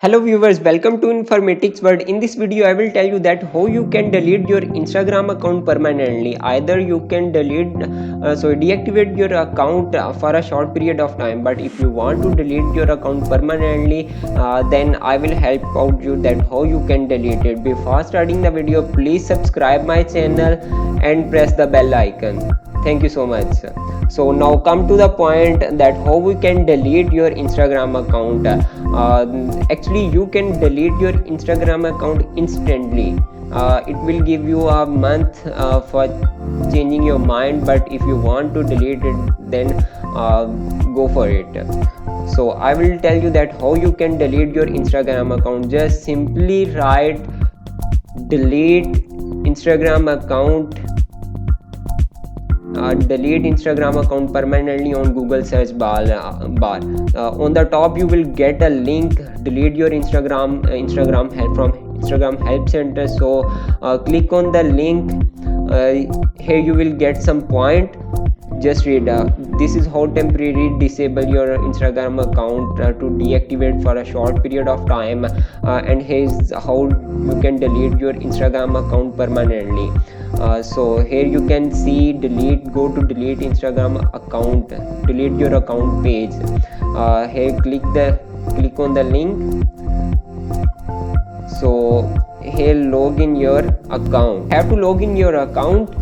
Hello viewers, welcome to Informatics World. In this video, I will tell you that how you can delete your Instagram account permanently. Either you can deactivate your account for a short period of time. But if you want to delete your account permanently, then I will help out you that how you can delete it. Before starting the video, please subscribe my channel and press the bell icon. Thank you so much. So now come to the point that how we can delete your Instagram account. Actually, you can delete your Instagram account instantly. It will give you a month for changing your mind, but if you want to delete it, then go for it. So I will tell you that how you can delete your Instagram account. Just simply write delete Instagram account, delete Instagram account permanently on Google search bar. On the top you will get a link, delete your Instagram help from Instagram help center. So click on the link. Here you will get some point. Just read, this is how temporarily disable your Instagram account to deactivate for a short period of time, and here's how you can delete your Instagram account permanently. So here you can see go to delete Instagram account, delete your account page. Here click on the link. So here log in your account, have to log in your account.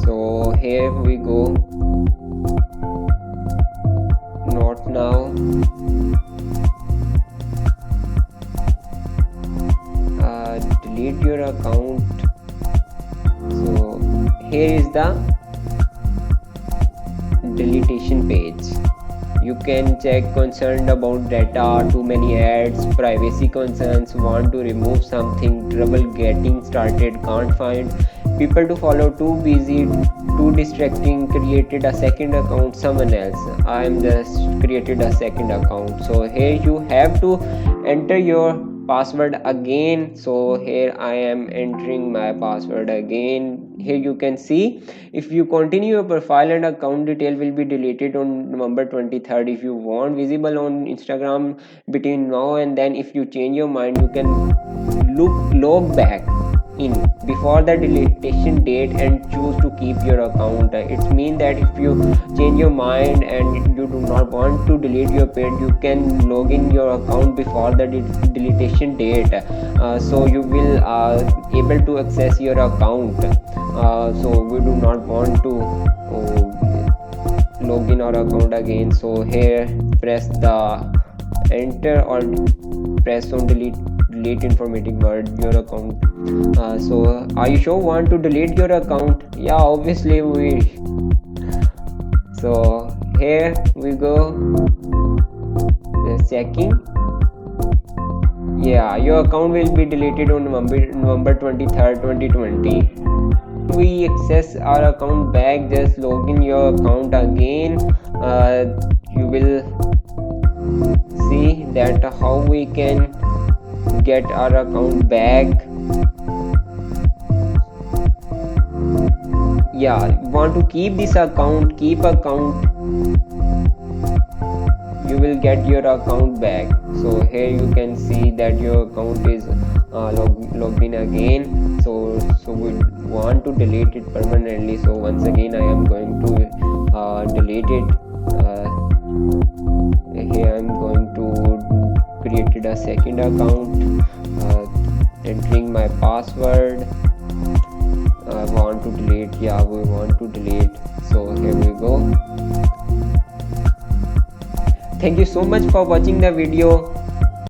So here we go, not now. Delete your account. So here is the deletion page. You can check concerned about data, too many ads, privacy concerns, want to remove something, trouble getting started, can't find people to follow, too busy, too distracting, created a second account, someone else. I am just created a second account. So here you have to enter your password again. So here I am entering my password again. Here you can see, if you continue your profile and account detail will be deleted on November 23rd. If you want visible on Instagram between now and then, if you change your mind, you can log back in before the deletion date and choose to keep your account. It means that if you change your mind and you do not want to delete your page, you can log in your account before the deletion date. So you will able to access your account. So we do not want to log in our account again. So here press the enter or press on delete Informatic World your account. So are you sure want to delete your account? Yeah, obviously we. So here we go, just checking. Yeah, your account will be deleted on November 23rd 2020. We access our account back, just log in your account again. You will see that how we can get our account back. Yeah, want to keep this account, keep account, you will get your account back. So here you can see that your account is logged in again. So we want to delete it permanently. So once again I am going to delete it. Here I am going to created a second account, entering my password. I want to delete. Yeah, we want to delete. So here we go. Thank you so much for watching the video.